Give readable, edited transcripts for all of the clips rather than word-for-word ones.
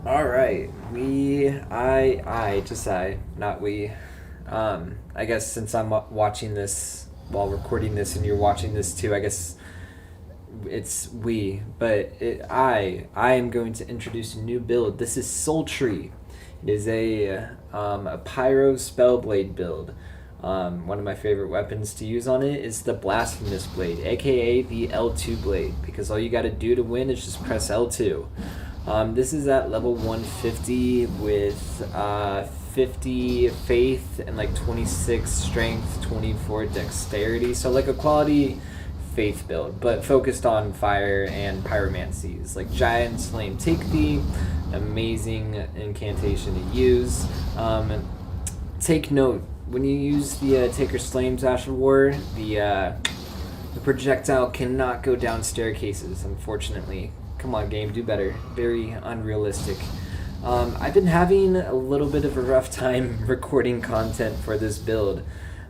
All right, not we. I guess since I'm watching this while recording this and you're watching this too, I guess it's we. But I am going to introduce a new build. This is Sultry. It is a pyro spellblade build. One of my favorite weapons to use on it is the blasphemous blade, aka the L2 blade, because all you got to do to win is just press L2. This is at level 150 with 50 faith and like 26 strength, 24 dexterity. So like a quality faith build, but focused on fire and pyromancies. Like Giant Flame Take Thee, amazing incantation to use. Take note, when you use the Taker's Flames Ashen War, the projectile cannot go down staircases, unfortunately. Come on, game, do better. Very unrealistic. I've been having a little bit of a rough time recording content for this build.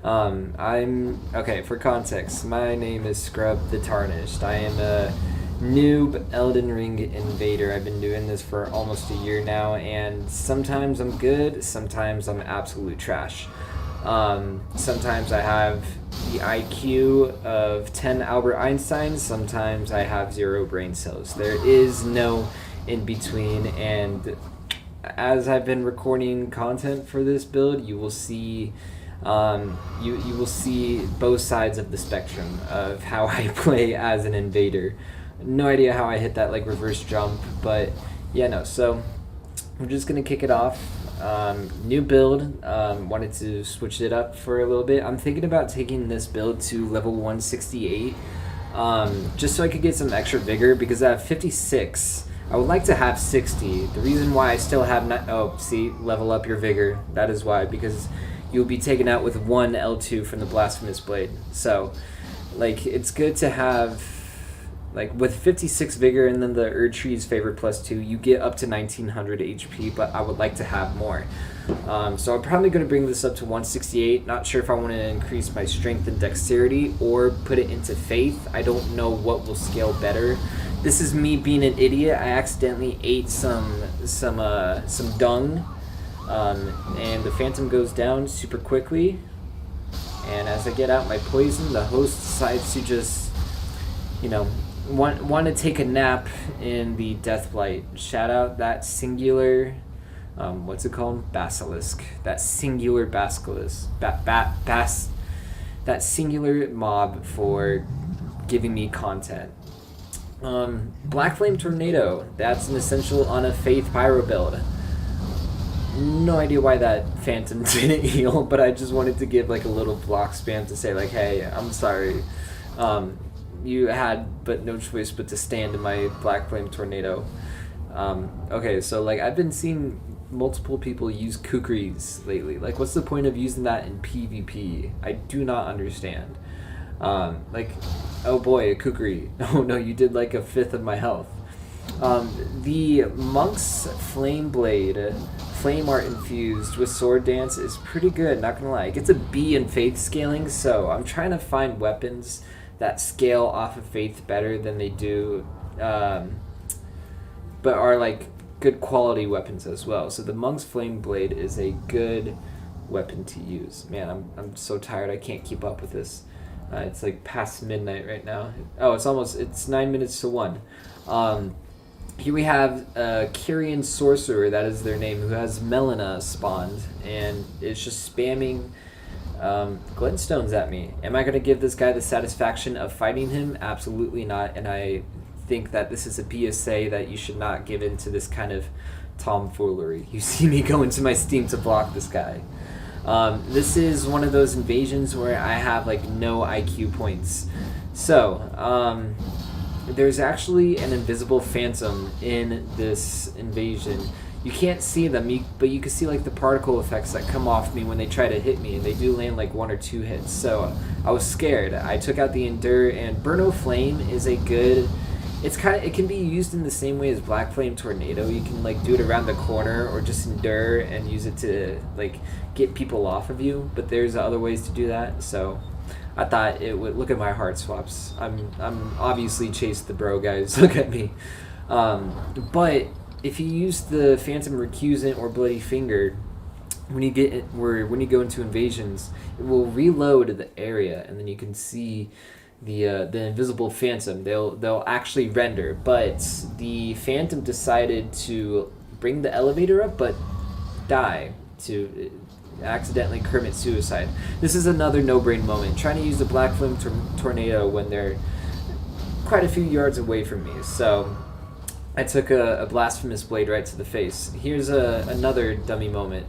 Okay, for context, my name is Scrub the Tarnished. I am a Noob Elden Ring Invader. I've been doing this for almost a year now, and sometimes I'm good, sometimes I'm absolute trash. Sometimes I have the IQ of 10 Albert Einstein, sometimes I have 0 brain cells. There is no in between, and as I've been recording content for this build, you will see you will see both sides of the spectrum of how I play as an invader. No idea how I hit that like reverse jump, but yeah, no. So we're just gonna kick it off. New build. Wanted to switch it up for a little bit. I'm thinking about taking this build to level 168, just so I could get some extra vigor, because I have 56. I would like to have 60. The reason why I still have not, oh, see, level up your vigor. That is why, because you'll be taken out with 1 L2 from the blasphemous blade. So, like, it's good to have, like, with 56 vigor and then the Erdtree's favor +2, you get up to 1900 HP, but I would like to have more. So I'm probably going to bring this up to 168. Not sure if I want to increase my strength and dexterity or put it into faith. I don't know what will scale better. This is me being an idiot. I accidentally ate some dung, and the phantom goes down super quickly. And as I get out my poison, the host decides to just, want to take a nap in the Deathblight. Shout out that singular, what's it called? Basilisk. That singular basilisk. That singular mob for giving me content. Black Flame Tornado. That's an essential on a Faith Pyro build. No idea why that Phantom didn't heal, but I just wanted to give like a little block spam to say like, hey, I'm sorry. You had but no choice but to stand in my Black Flame Tornado. Okay, so like I've been seeing multiple people use kukris lately. Like, what's the point of using that in PvP? I do not understand. Like, oh boy, a kukri. Oh no, you did like 1/5 of my health. The Monk's Flame Blade, Flame Art infused with Sword Dance is pretty good, not gonna lie. It gets a B in Faith scaling, so I'm trying to find weapons that scale off of Faith better than they do, but are like good quality weapons as well. So the Monk's Flame Blade is a good weapon to use. Man, I'm so tired, I can't keep up with this. It's like past midnight right now. Oh, it's 9 minutes to 1. Here we have a Kyrian Sorcerer, that is their name, who has Melina spawned, and it's just spamming glintstones at me. Am I going to give this guy the satisfaction of fighting him? Absolutely not, and I think that this is a PSA that you should not give into this kind of tomfoolery. You see me go into my Steam to block this guy. This is one of those invasions where I have like no IQ points. So, there's actually an invisible phantom in this invasion. You can't see them, but you can see like the particle effects that come off me when they try to hit me, and they do land like 1 or 2 hits. So I was scared. I took out the Endure, and Burno Flame is a good... it can be used in the same way as Black Flame Tornado. You can like do it around the corner or just Endure and use it to like get people off of you, but there's other ways to do that. So I thought it would... Look at my heart swaps. I'm obviously Chase the Bro, guys. Look at me. But if you use the Phantom Recusant or Bloody Finger, when you go into invasions, it will reload the area, and then you can see the invisible phantom. They'll actually render, but the phantom decided to bring the elevator up, but die to accidentally commit suicide. This is another no-brain moment. Trying to use the Black Flame Tornado when they're quite a few yards away from me. So I took a Blasphemous Blade right to the face. Here's another dummy moment,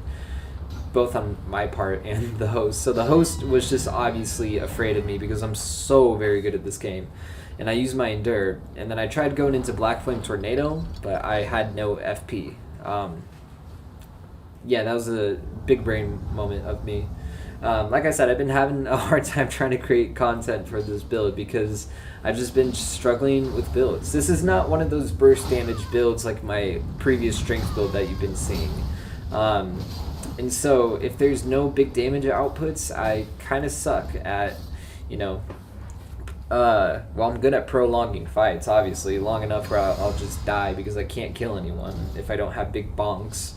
both on my part and the host. So the host was just obviously afraid of me because I'm so very good at this game. And I used my Endure, and then I tried going into Black Flame Tornado, but I had no FP. Yeah, that was a big brain moment of me. Like I said, I've been having a hard time trying to create content for this build because I've just been struggling with builds. This is not one of those burst damage builds like my previous strength build that you've been seeing. And so if there's no big damage outputs, I kind of suck at, well, I'm good at prolonging fights, obviously, long enough where I'll just die because I can't kill anyone if I don't have big bonks.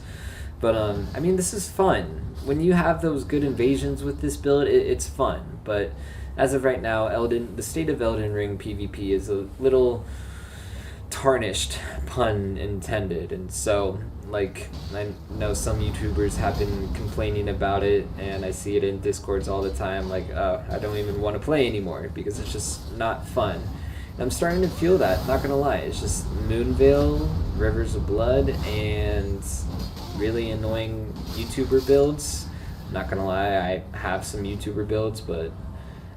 But, I mean, this is fun. When you have those good invasions with this build, it's fun. But as of right now, the state of Elden Ring PvP is a little tarnished, pun intended. And so, like, I know some YouTubers have been complaining about it, and I see it in Discords all the time, like, oh, I don't even want to play anymore because it's just not fun. And I'm starting to feel that, not gonna lie. It's just Moonveil, Rivers of Blood, and really annoying YouTuber builds. Not gonna lie, I have some YouTuber builds, but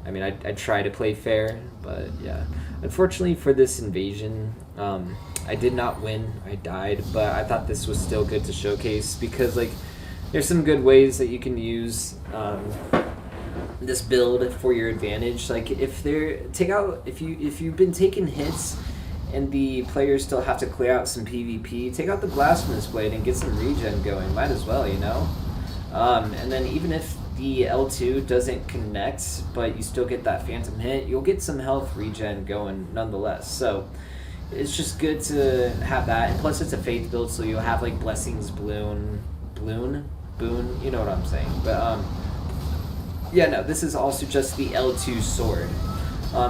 I mean, I try to play fair, but yeah. Unfortunately for this invasion, I did not win. I died, but I thought this was still good to showcase because, like, there's some good ways that you can use this build for your advantage. Like, if you've been taking hits and the players still have to clear out some PvP, take out the Blasphemous Blade and get some regen going. Might as well, And then even if the L2 doesn't connect, but you still get that phantom hit, you'll get some health regen going nonetheless. So it's just good to have that. And plus it's a faith build, so you'll have like Blessings Boon, you know what I'm saying. But yeah, no, this is also just the L2 sword.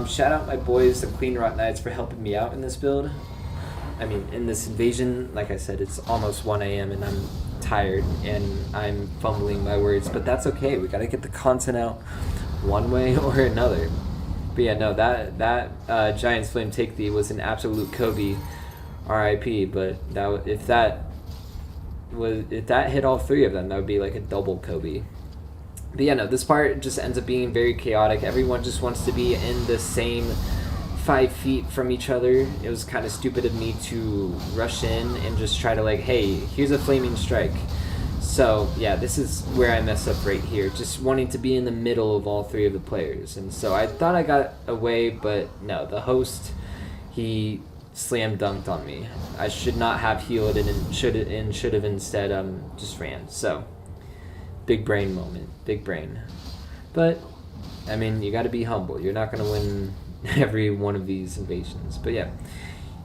Shout out my boys, the Queen Rot Knights, for helping me out in this build. I mean, in this invasion, like I said, it's almost 1 a.m. and I'm tired and I'm fumbling my words, but that's okay. We gotta get the content out one way or another. But yeah, no, that Giant's Flame Take Thee was an absolute Kobe, R.I.P. But if that hit all three of them, that would be like a double Kobe. But yeah, no, this part just ends up being very chaotic. Everyone just wants to be in the same 5 feet from each other. It was kind of stupid of me to rush in and just try to, like, hey, here's a flaming strike. So yeah, this is where I mess up right here, just wanting to be in the middle of all three of the players. And so I thought I got away, but no, the host, he slam dunked on me. I should not have healed and should have instead just ran. So big brain moment, big brain. But I mean, you got to be humble. You're not going to win every one of these invasions. But yeah,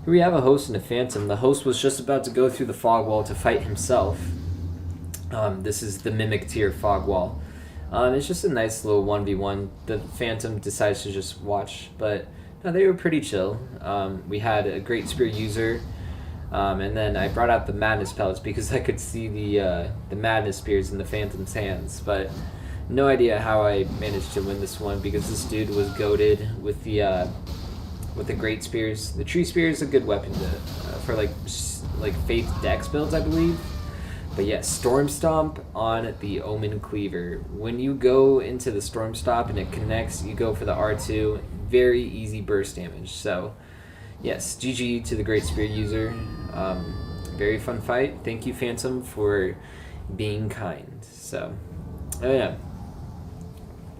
here we have a host and a phantom. The host was just about to go through the fog wall to fight himself. This is the mimic tier fog wall. It's just a nice little 1v1. The phantom decides to just watch, but no, they were pretty chill. We had a great spear user, and then I brought out the madness pellets because I could see the madness spears in the phantom's hands, but no idea how I managed to win this one because this dude was goated with the great spears. The tree spear is a good weapon for like faith dex builds, I believe. But yes, Storm Stomp on the Omen Cleaver. When you go into the Storm Stomp and it connects, you go for the R2. Very easy burst damage. So yes, GG to the great spear user. Very fun fight. Thank you, Phantom, for being kind. So, oh yeah.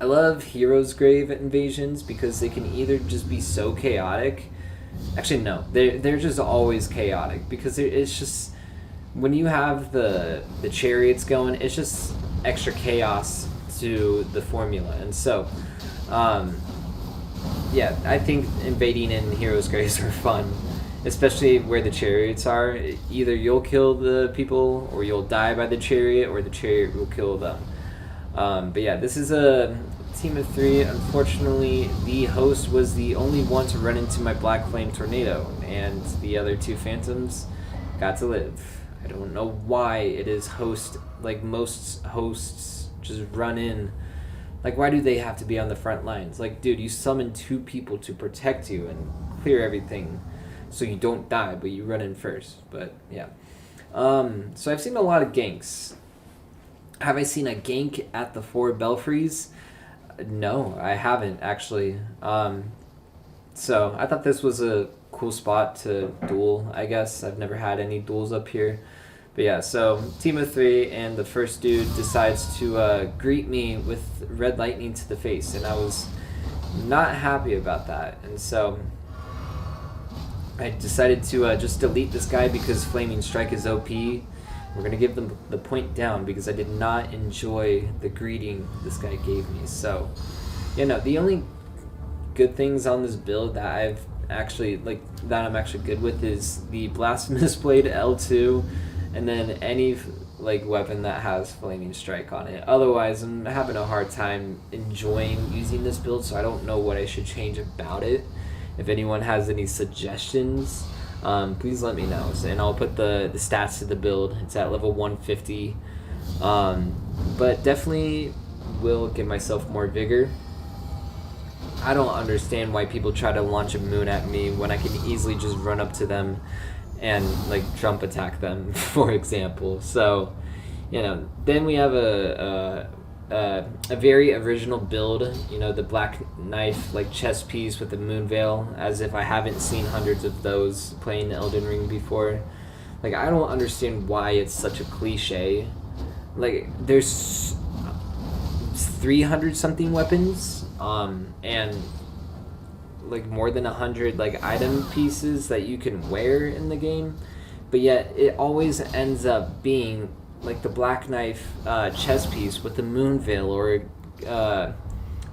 I love Hero's Grave invasions because they can either just be so chaotic. Actually, no, they're just always chaotic because it's just, when you have the chariots going, it's just extra chaos to the formula. And so, yeah, I think invading in Hero's Graves are fun. especially where the chariots are. Either you'll kill the people, or you'll die by the chariot, or the chariot will kill them. But yeah, this is a team of 3. Unfortunately, the host was the only one to run into my Black Flame Tornado, and the other 2 phantoms got to live. I don't know why it is host, like most hosts just run in. Like, why do they have to be on the front lines? Like, dude, you summon 2 people to protect you and clear everything so you don't die, but you run in first. But yeah. So I've seen a lot of ganks. Have I seen a gank at the 4 belfries? No, I haven't actually. So I thought this was a cool spot to duel, I guess. I've never had any duels up here. But yeah, so team of 3, and the first dude decides to greet me with red lightning to the face, and I was not happy about that. And so I decided to just delete this guy because Flaming Strike is OP. We're going to give them the point down because I did not enjoy the greeting this guy gave me. So, you know, the only good things on this build that I'm actually good with is the Blasphemous Blade L2, and then any like weapon that has Flaming Strike on it. Otherwise, I'm having a hard time enjoying using this build, so I don't know what I should change about it. If anyone has any suggestions, please let me know, and I'll put the stats to the build. It's at level 150, but definitely will give myself more vigor. I don't understand why people try to launch a moon at me when I can easily just run up to them and like jump attack them, for example. So, you know, then we have a very original build, you know, the black knife like chest piece with the moon veil, as if I haven't seen hundreds of those playing Elden Ring before. Like, I don't understand why it's such a cliche. Like, there's 300 something weapons, and like more than 100 like item pieces that you can wear in the game, but yet it always ends up being like the black knife chest piece with the moon veil or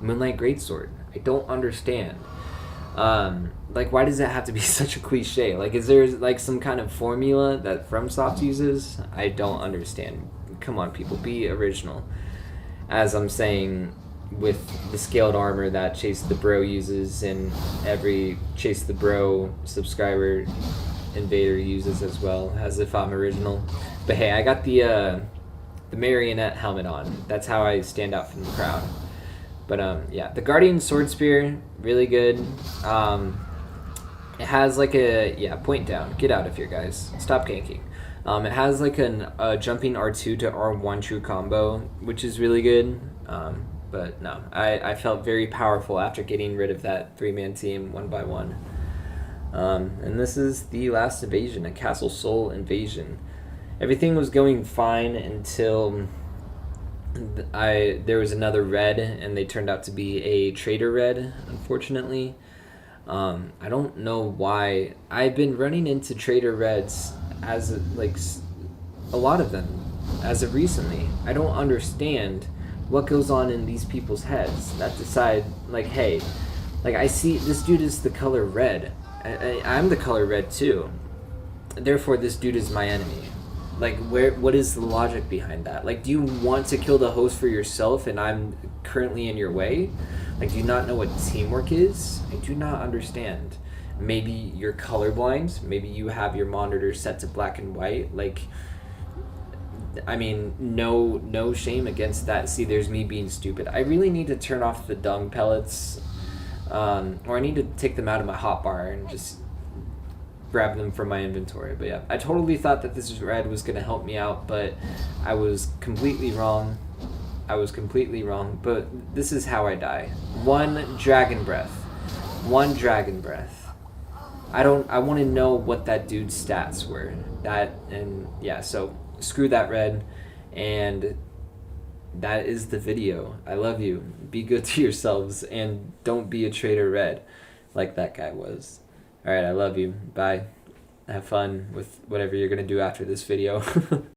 moonlight greatsword. I don't understand. Like, why does that have to be such a cliche? Like, is there like some kind of formula that FromSoft uses? I don't understand. Come on, people, be original. As I'm saying, with the scaled armor that Chase the Bro uses, and every Chase the Bro subscriber Invader uses as well, as if I'm original. But hey, I got the marionette helmet on. That's how I stand out from the crowd. But yeah, the Guardian Sword Spear, really good. It has like a point down. Get out of here, guys. Stop ganking. It has like a jumping R2 to R1 true combo, which is really good. But no, I felt very powerful after getting rid of that 3-man team one by one. And this is the last invasion, a Castle Soul invasion. Everything was going fine until there was another red, and they turned out to be a traitor red, unfortunately. I don't know why. I've been running into traitor reds as a lot of them as of recently. I don't understand what goes on in these people's heads that decide, like, hey, like, I see this dude is the color red. I'm the color red too. Therefore, this dude is my enemy. Like, what is the logic behind that? Like, do you want to kill the host for yourself and I'm currently in your way? Like, do you not know what teamwork is? I do not understand. Maybe you're colorblind. Maybe you have your monitor set to black and white. Like, I mean, no shame against that. See, there's me being stupid. I really need to turn off the dung pellets, or I need to take them out of my hotbar and just grab them from my inventory. But yeah, I totally thought that this red was going to help me out, but I was completely wrong. But this is how I die. One dragon breath. I want to know what that dude's stats were. So screw that red, and that is the video. I love you. Be good to yourselves, and don't be a traitor red like that guy was. Alright, I love you. Bye. Have fun with whatever you're going to do after this video.